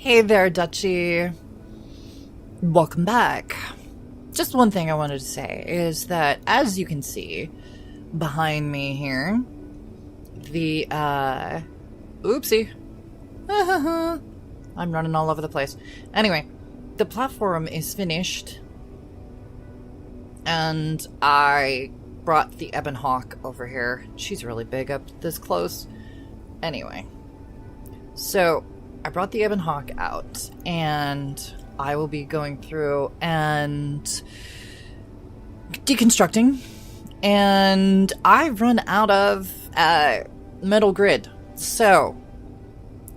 Hey there, Dutchie. Welcome back. Just one thing I wanted to say is that, as you can see behind me here, the, oopsie. I'm running all over the place. Anyway, the platform is finished, and I brought the Ebon Hawk over here. She's really big up this close. Anyway, so I brought the Ebon Hawk out, and I will be going through and deconstructing, and I've run out of metal grid. So,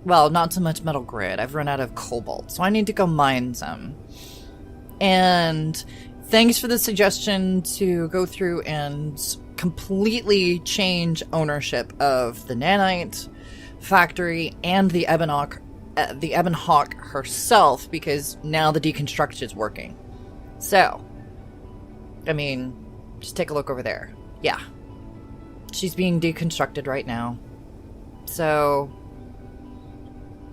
well, not so much metal grid. I've run out of cobalt, so I need to go mine some. And thanks for the suggestion to go through and completely change ownership of the nanite factory and the Ebon Hawk herself, because now the deconstruction is working. So, I mean, just take a look over there. Yeah. She's being deconstructed right now. So,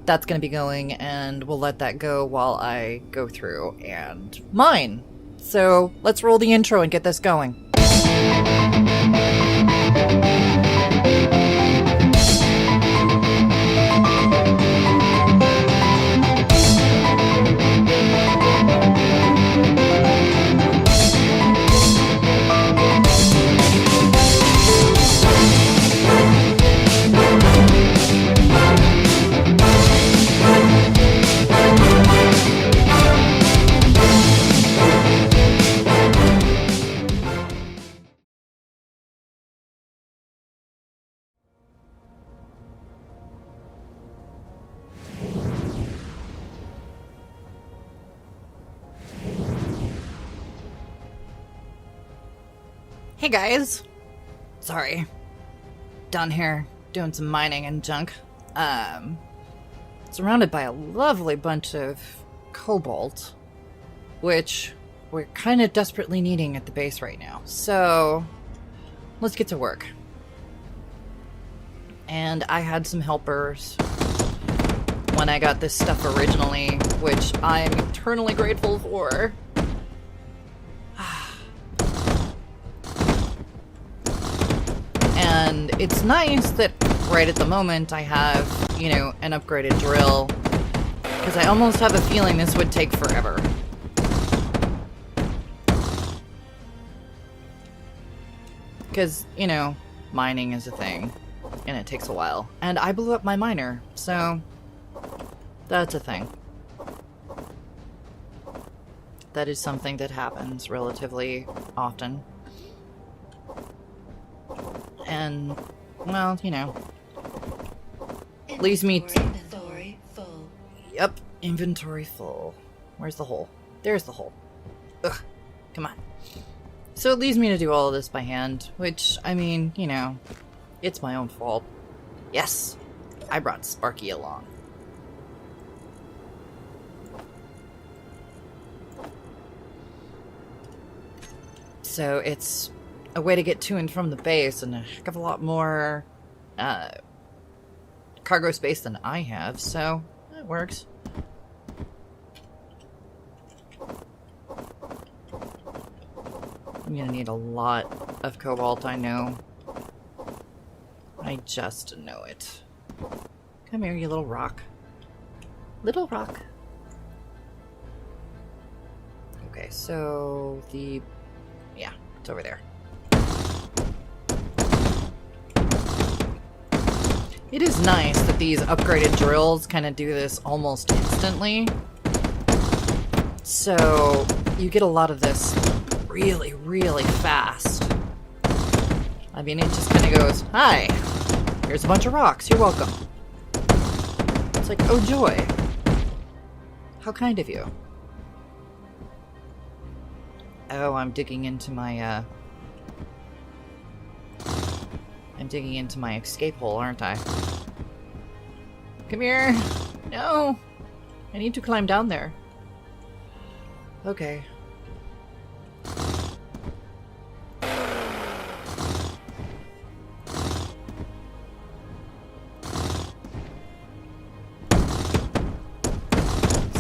that's going to be going, and we'll let that go while I go through and mine. So, let's roll the intro and get this going. Hey guys, sorry, down here doing some mining and junk. Surrounded by a lovely bunch of cobalt, which we're kind of desperately needing at the base right now. So let's get to work. And I had some helpers when I got this stuff originally, which I'm eternally grateful for. And it's nice that right at the moment I have, you know, an upgraded drill, because I almost have a feeling this would take forever. Because, you know, mining is a thing, and it takes a while. And I blew up my miner, so that's a thing. That is something that happens relatively often. And, well, you know, leaves me... Inventory full. Yep, inventory full. Where's the hole? There's the hole. Ugh, come on. So it leaves me to do all of this by hand, which, I mean, you know, it's my own fault. Yes, I brought Sparky along. So it's a way to get to and from the base, and a heck of a lot more cargo space than I have, so that works. I'm gonna need a lot of cobalt, I know. I just know it. Come here, you little rock. Little rock. Okay, so yeah, it's over there. It is nice that these upgraded drills kind of do this almost instantly. So you get a lot of this really, really fast. I mean, it just kind of goes, hi, here's a bunch of rocks, you're welcome. It's like, oh joy. How kind of you. Oh, I'm digging into my, I'm digging into my escape hole, aren't I? Come here! No! I need to climb down there. Okay.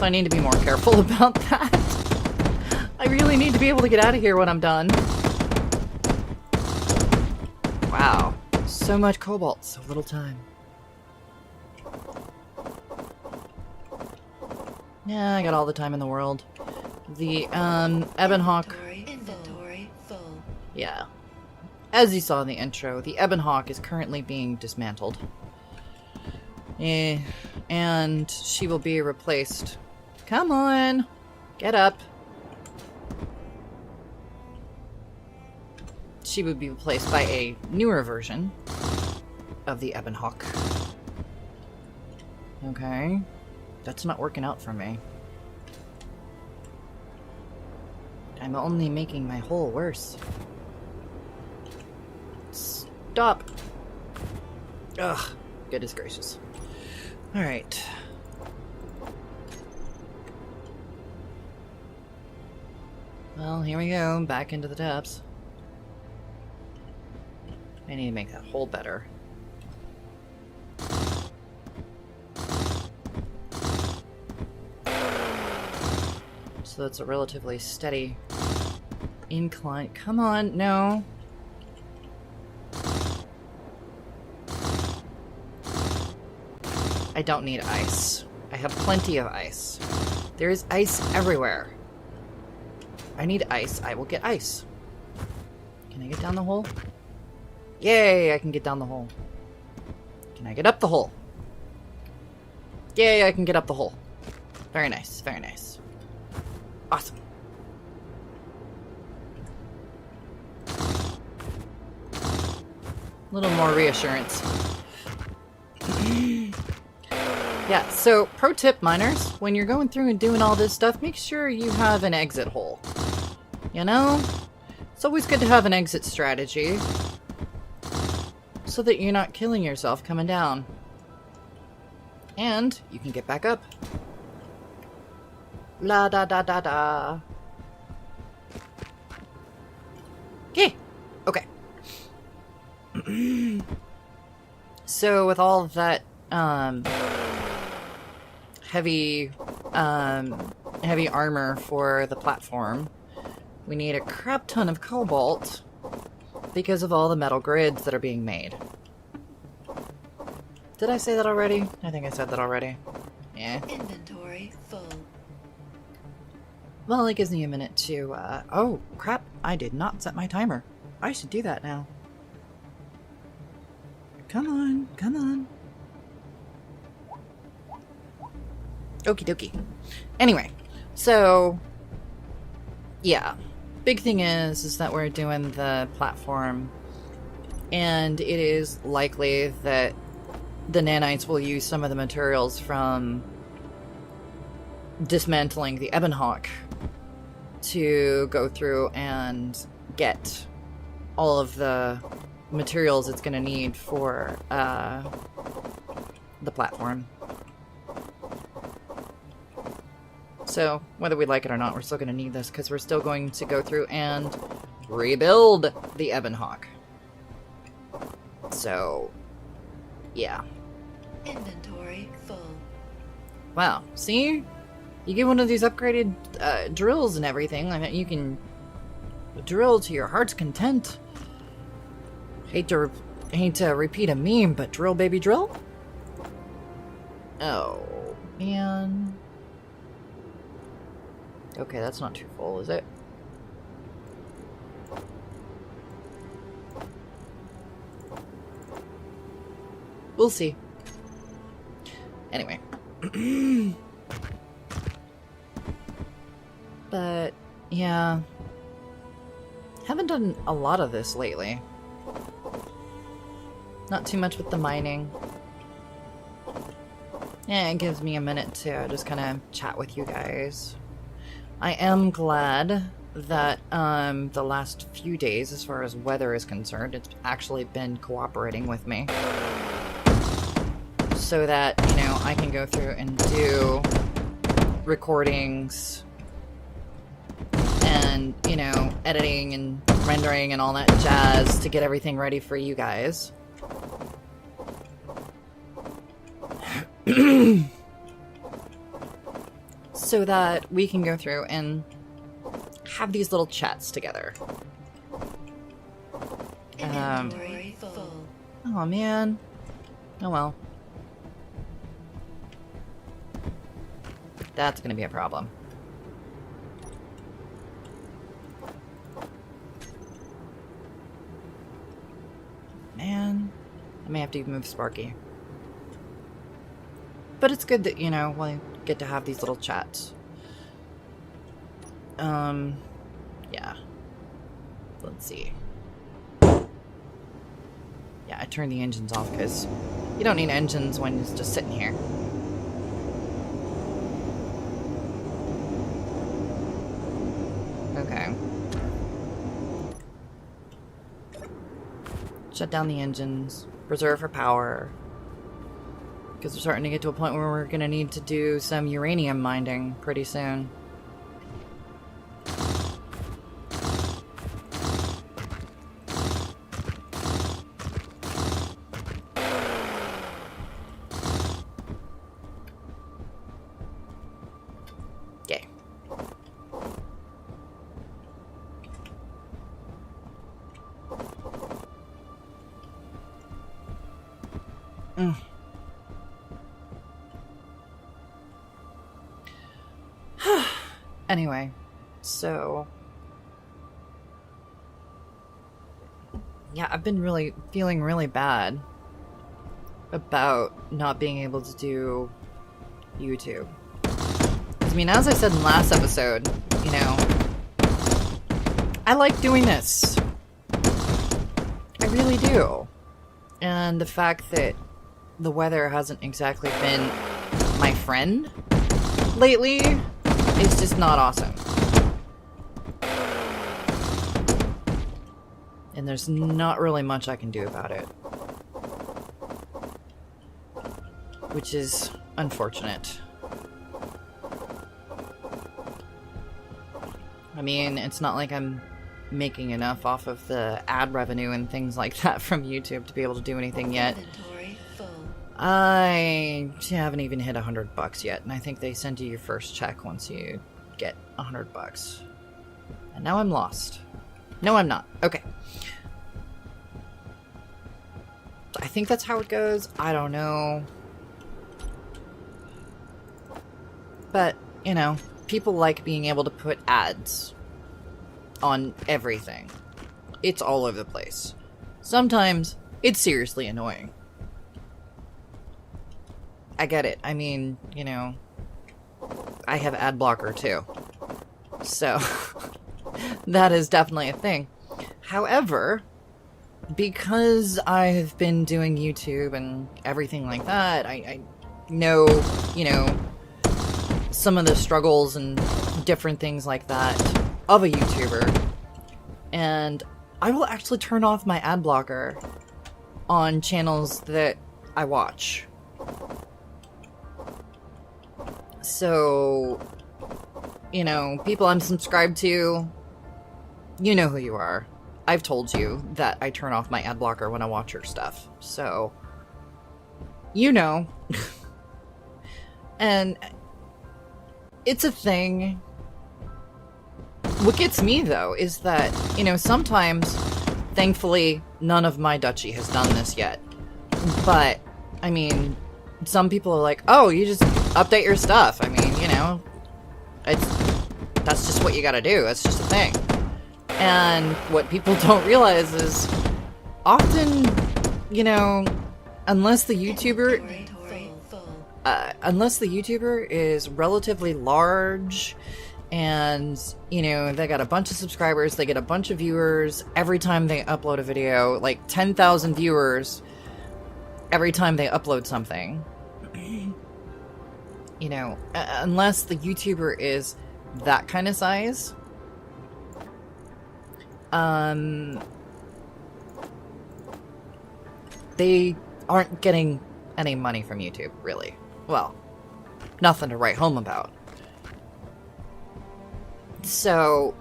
so I need to be more careful about that. I really need to be able to get out of here when I'm done. Wow. So much cobalt, so little time. Yeah, I got all the time in the world. The, Ebonhawk... Inventory full. Yeah. As you saw in the intro, the Ebonhawk is currently being dismantled. And she will be replaced. Come on! Get up. She would be replaced by a newer version of the Ebonhawk. Okay. That's not working out for me. I'm only making my hole worse. Stop! Ugh. Goodness gracious. Alright. Well, here we go. Back into the depths. I need to make that hole better. So that's a relatively steady incline. Come on, no. I don't need ice. I have plenty of ice. There is ice everywhere. I need ice. I will get ice. Can I get down the hole? Yay, I can get down the hole. Can I get up the hole? Yay, I can get up the hole. Very nice, very nice. Awesome. A little more reassurance. Yeah, so pro tip, miners, when you're going through and doing all this stuff, make sure you have an exit hole. You know? It's always good to have an exit strategy so that you're not killing yourself coming down. And you can get back up. La da da da da. Okay. Okay. So with all of that heavy armor for the platform, we need a crap ton of cobalt because of all the metal grids that are being made. Did I say that already? I think I said that already. Yeah. Inventory full. Well, it gives me a minute to, oh, crap. I did not set my timer. I should do that now. Come on, come on. Okie dokie. Anyway, so, yeah. Big thing is that we're doing the platform, and it is likely that the nanites will use some of the materials from dismantling the Ebonhawk to go through and get all of the materials it's going to need for the platform. So, whether we like it or not, we're still going to need this because we're still going to go through and rebuild the Ebonhawk. So, yeah. Inventory full. Wow, see? You get one of these upgraded drills and everything, and you can drill to your heart's content. Hate to repeat a meme, but drill, baby, drill? Oh, man. Okay, that's not too full, is it? We'll see. Anyway. But, yeah. Haven't done a lot of this lately. Not too much with the mining. Yeah, it gives me a minute to just kind of chat with you guys. I am glad that the last few days, as far as weather is concerned, it's actually been cooperating with me. So that, you know, I can go through and do recordings and, you know, editing and rendering and all that jazz to get everything ready for you guys. so that we can go through and have these little chats together. Inventory full. Oh man. Oh well. That's gonna be a problem. Man, I may have to move Sparky. But it's good that, you know, we get to have these little chats. Yeah. Let's see. Yeah, I turned the engines off because you don't need engines when it's just sitting here. Okay. Shut down the engines. Preserve for power. Because we're starting to get to a point where we're going to need to do some uranium mining pretty soon. Okay. Anyway, so yeah, I've been feeling really bad about not being able to do YouTube. I mean, as I said in the last episode, you know, I like doing this. I really do. And the fact that the weather hasn't exactly been my friend lately is just not awesome. And there's not really much I can do about it. Which is unfortunate. I mean, it's not like I'm making enough off of the ad revenue and things like that from YouTube to be able to do anything yet. Inventory full. I haven't even hit $100 yet, and I think they send you your first check once you get $100. And now I'm lost. No, I'm not. Okay. I think that's how it goes. I don't know. But, you know, people like being able to put ads on everything. It's all over the place. Sometimes it's seriously annoying. I get it. I mean, you know, I have ad blocker too. So, that is definitely a thing. However, because I've been doing YouTube and everything like that, I know, you know, some of the struggles and different things like that of a YouTuber. And I will actually turn off my ad blocker on channels that I watch. So, you know, people I'm subscribed to, you know who you are. I've told you that I turn off my ad blocker when I watch your stuff. So, you know. And it's a thing. What gets me, though, is that, you know, sometimes, thankfully, none of my duchy has done this yet. But, I mean, some people are like, oh, you just update your stuff. I mean, you know, that's just what you gotta do. It's just a thing. And what people don't realize is often, you know, unless the YouTuber is relatively large and, you know, they got a bunch of subscribers, they get a bunch of viewers every time they upload a video, like 10,000 viewers every time they upload something. You know, unless the YouTuber is that kind of size, they aren't getting any money from YouTube, really. Well, nothing to write home about. So,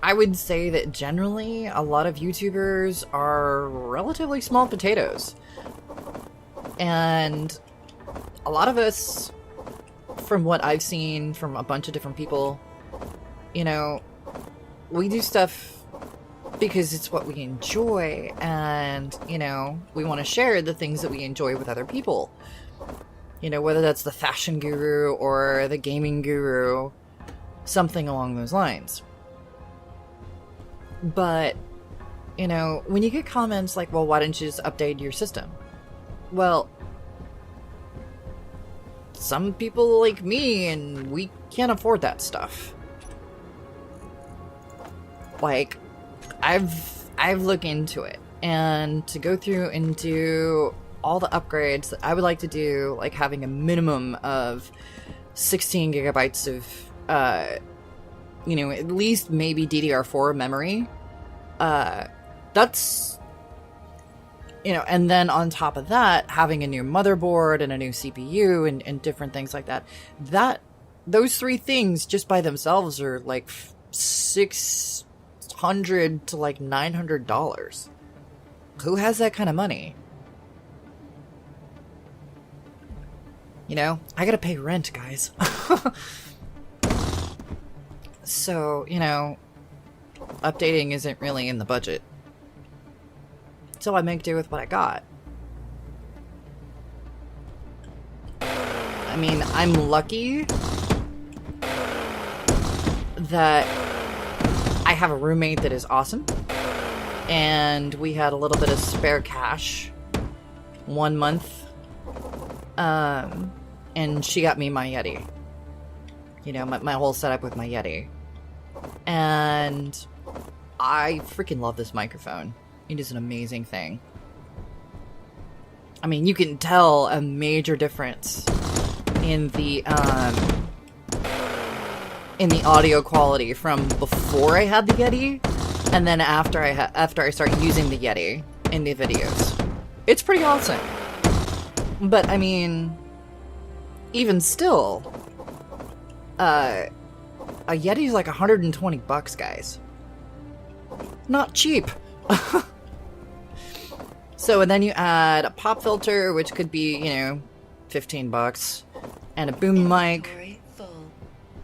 I would say that generally, a lot of YouTubers are relatively small potatoes. And a lot of us from what I've seen from a bunch of different people, you know, we do stuff because it's what we enjoy, and, you know, we want to share the things that we enjoy with other people. You know, whether that's the fashion guru or the gaming guru, something along those lines. But, you know, when you get comments like, well, why didn't you just update your system? Well, some people like me, and we can't afford that stuff. Like, I've looked into it, and to go through and do all the upgrades that I would like to do, like having a minimum of 16 gigabytes of, you know, at least maybe DDR4 memory, that's, you know, and then on top of that, having a new motherboard and a new CPU and different things like that, those three things just by themselves are like $600 to like $900. Who has that kind of money? You know, I gotta pay rent, guys. So, you know, updating isn't really in the budget. So I make do with what I got. I mean, I'm lucky that I have a roommate that is awesome. And we had a little bit of spare cash 1 month. And she got me my Yeti. You know, my whole setup with my Yeti. And I freaking love this microphone. It is an amazing thing. I mean, you can tell a major difference in the audio quality from before I had the Yeti, and then after I start using the Yeti in the videos. It's pretty awesome. But I mean, even still, a Yeti's like $120, guys. Not cheap. So, and then you add a pop filter, which could be, you know, $15, and a boom mic,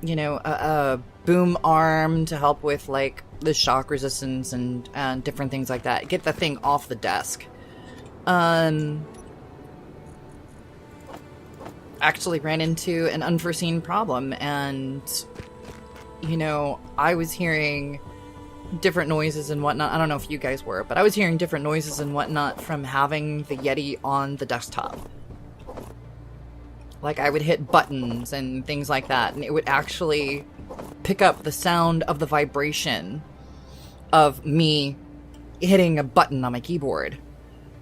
you know, a boom arm to help with like the shock resistance and different things like that. Get the thing off the desk. Actually ran into an unforeseen problem, and, you know, I was hearing different noises and whatnot. I don't know if you guys were, but I was hearing different noises and whatnot from having the Yeti on the desktop. Like, I would hit buttons and things like that, and it would actually pick up the sound of the vibration of me hitting a button on my keyboard,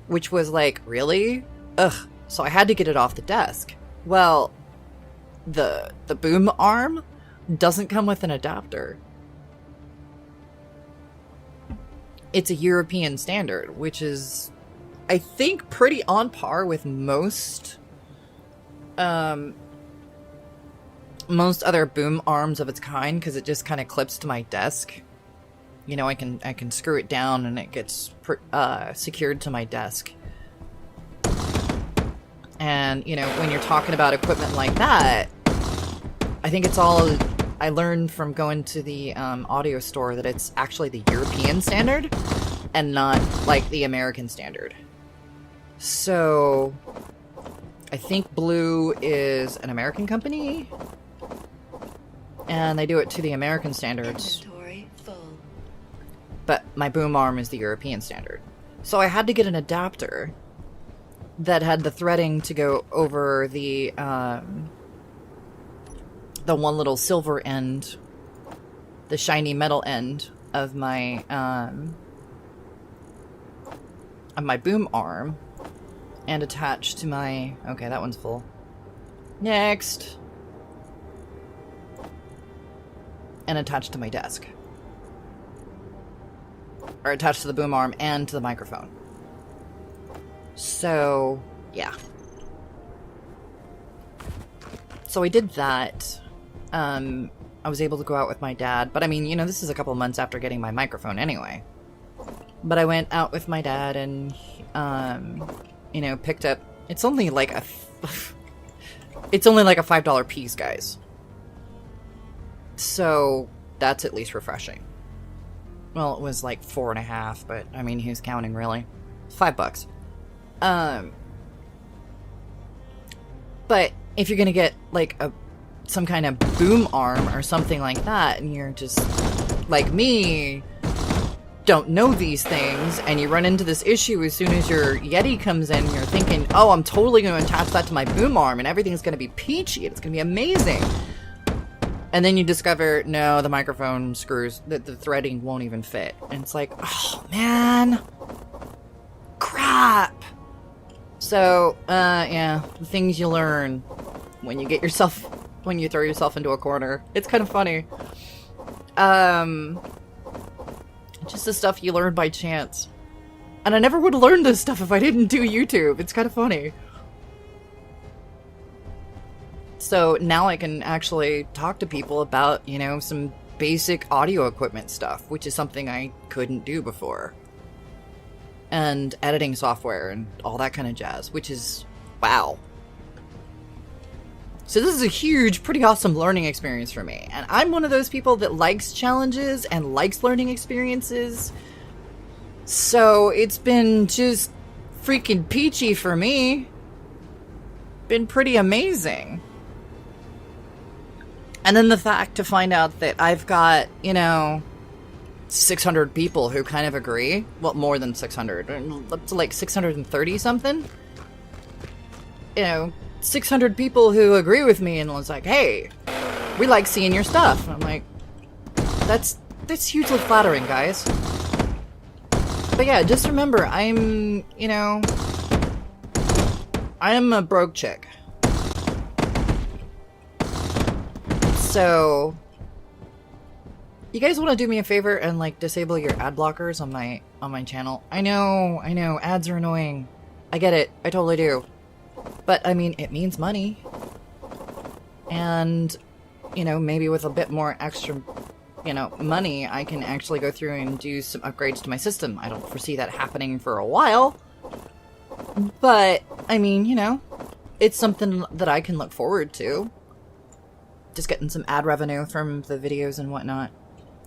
which was like, really? Ugh. So I had to get it off the desk. Well, the boom arm doesn't come with an adapter. It's a European standard, which is, I think, pretty on par with most other boom arms of its kind, because it just kind of clips to my desk. You know, I can screw it down and it gets secured to my desk. And, you know, when you're talking about equipment like that, I think it's all... I learned from going to the audio store that it's actually the European standard and not, like, the American standard. So, I think Blue is an American company, and they do it to the American standards. But my boom arm is the European standard. So I had to get an adapter that had the threading to go over the one little silver end, the shiny metal end of my boom arm, and attached to my... Okay, that one's full. Next. And attached to my desk. Or attached to the boom arm and to the microphone. So, yeah. So I did that. I was able to go out with my dad. But I mean, you know, this is a couple months after getting my microphone anyway. But I went out with my dad and, you know, picked up... It's only like It's only like a $5 piece, guys. So that's at least refreshing. Well, it was like 4.5, but I mean, who's counting really? It's $5. But if you're gonna get like some kind of boom arm or something like that, and you're just like me, don't know these things, and you run into this issue as soon as your Yeti comes in, you're thinking, oh, I'm totally going to attach that to my boom arm and everything's going to be peachy and it's going to be amazing. And then you discover, no, the microphone screws, the threading won't even fit. And it's like, oh, man. Crap. So, yeah, the things you learn when you throw yourself into a corner. It's kind of funny. Just the stuff you learn by chance. And I never would have learned this stuff if I didn't do YouTube. It's kind of funny. So now I can actually talk to people about, you know, some basic audio equipment stuff, which is something I couldn't do before. And editing software and all that kind of jazz, which is, wow. So this is a huge, pretty awesome learning experience for me. And I'm one of those people that likes challenges and likes learning experiences. So it's been just freaking peachy for me. Been pretty amazing. And then the fact to find out that I've got, you know, 600 people who kind of agree. Well, more than 600. Up to like 630 something. You know, 600 people who agree with me and was like, hey, we like seeing your stuff. I'm like, that's hugely flattering, guys. But yeah, just remember, I'm, you know, I am a broke chick. So, you guys want to do me a favor and like disable your ad blockers on my channel? I know, ads are annoying. I get it, I totally do. But I mean, it means money. And, you know, maybe with a bit more extra, you know, money, I can actually go through and do some upgrades to my system. I don't foresee that happening for a while. But, I mean, you know, it's something that I can look forward to. Just getting some ad revenue from the videos and whatnot.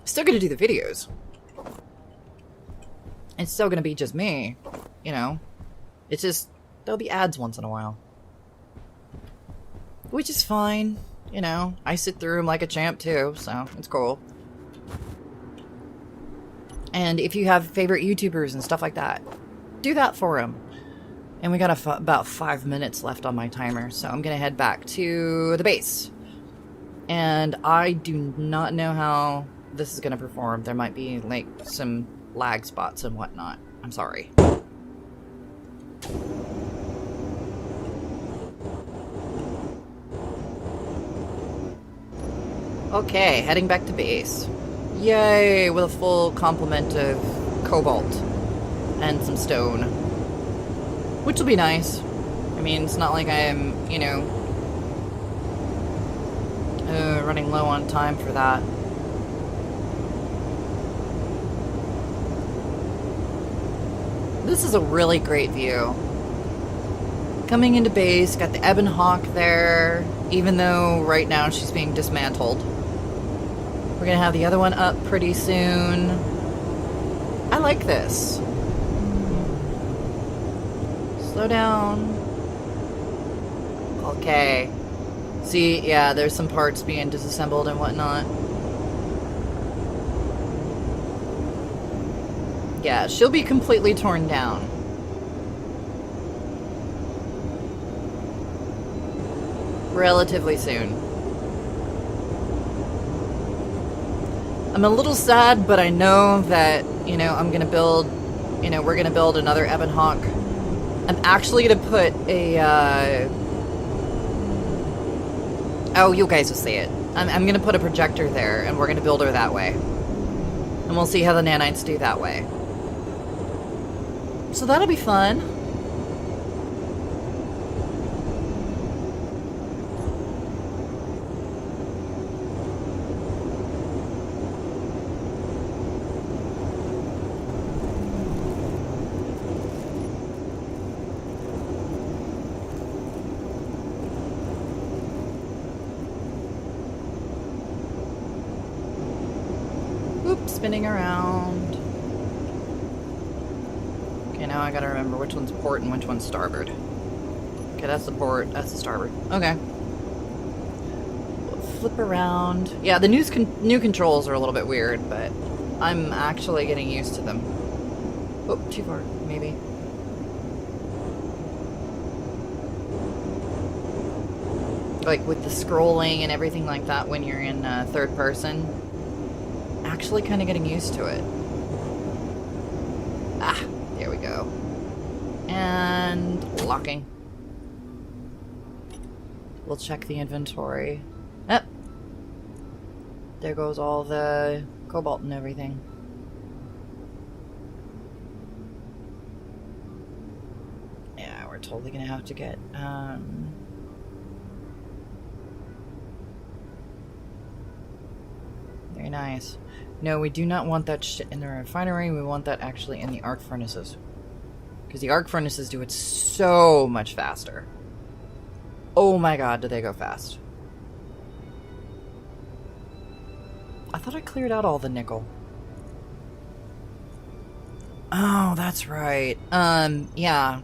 Still gonna do the videos. It's still gonna be just me, you know. It's just, there'll be ads once in a while. Which is fine, you know. I sit through them like a champ too, so it's cool. And if you have favorite YouTubers and stuff like that, do that for them. And we got about 5 minutes left on my timer, so I'm gonna head back to the base. And I do not know how this is gonna perform. There might be like some lag spots and whatnot. I'm sorry. Okay, heading back to base. Yay, with a full complement of cobalt and some stone. Which will be nice. I mean, it's not like I am, you know, running low on time for that. This is a really great view. Coming into base, got the Ebon Hawk there, even though right now she's being dismantled. We're gonna have the other one up pretty soon. I like this. Slow down. Okay. See, yeah, there's some parts being disassembled and whatnot. Yeah, she'll be completely torn down. Relatively soon. I'm a little sad, but I know that, you know, I'm gonna build, you know, we're gonna build another Ebon Hawk. I'm actually gonna put a, oh, you guys will see it. I'm gonna put a projector there, and we're gonna build her that way. And we'll see how the nanites do that way. So that'll be fun. spinning around. Okay, now I gotta remember which one's port and which one's starboard. Okay, that's the port. That's the starboard. Okay. Flip around. Yeah, the new controls are a little bit weird, but I'm actually getting used to them. Oh, too far, maybe. Like with the scrolling and everything like that when you're in third person. Actually kind of getting used to it. Ah, there we go. And locking. We'll check the inventory. Yep. There goes all the cobalt and everything. Yeah, we're totally gonna have to get, very nice. No, we do not want that shit in the refinery. We want that actually in the arc furnaces. Because the arc furnaces do it so much faster. Oh my god, do they go fast. I thought I cleared out all the nickel. Oh, that's right. Yeah.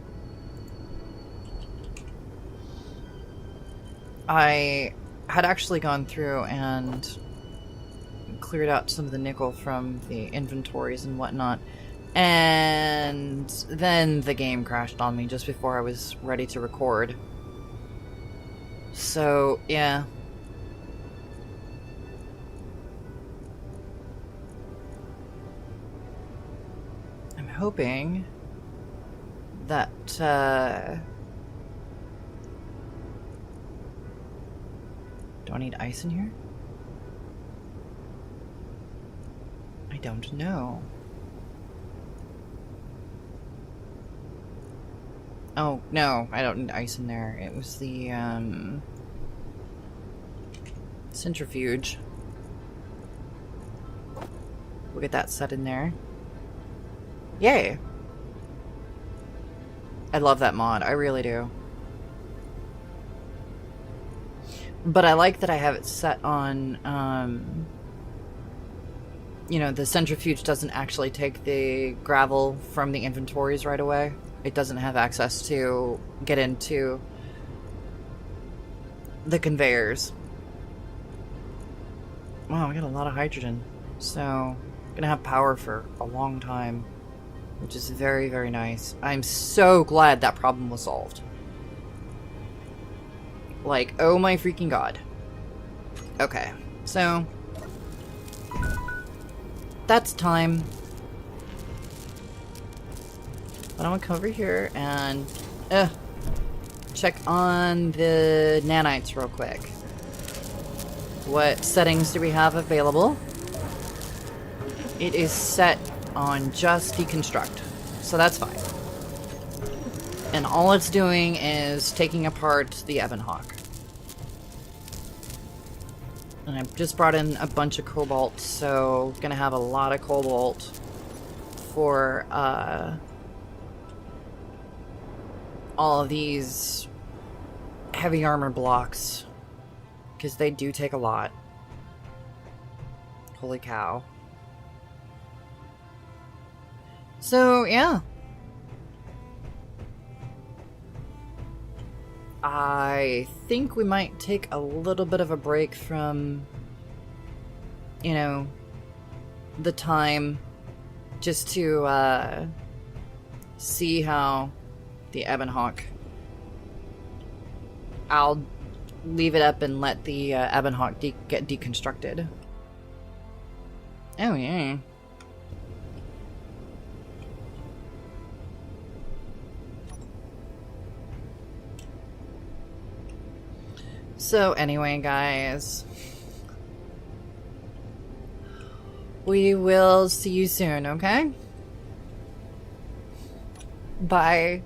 I had actually gone through and cleared out some of the nickel from the inventories and whatnot. And then the game crashed on me just before I was ready to record. So, yeah. I'm hoping that, do I need ice in here? I don't know. Oh, no, I don't need ice in there. It was the, centrifuge. We'll get that set in there. Yay! I love that mod. I really do. But I like that I have it set on, you know, the centrifuge doesn't actually take the gravel from the inventories right away. It doesn't have access to get into the conveyors. Wow, we got a lot of hydrogen. So, I'm gonna have power for a long time, which is very, very nice. I'm so glad that problem was solved. Like, oh my freaking god. Okay, so that's time. But I'm gonna come over here and check on the nanites real quick. What settings do we have available? It is set on just deconstruct, so that's fine. And all it's doing is taking apart the Ebon Hawk. And I've just brought in a bunch of cobalt, so gonna have a lot of cobalt for all of these heavy armor blocks, because they do take a lot. Holy cow. So, yeah. I think we might take a little bit of a break from, you know, the time, just to see how the Ebon Hawk. I'll leave it up and let the Ebon Hawk get deconstructed. Oh yeah. So anyway, guys, we will see you soon, okay? Bye.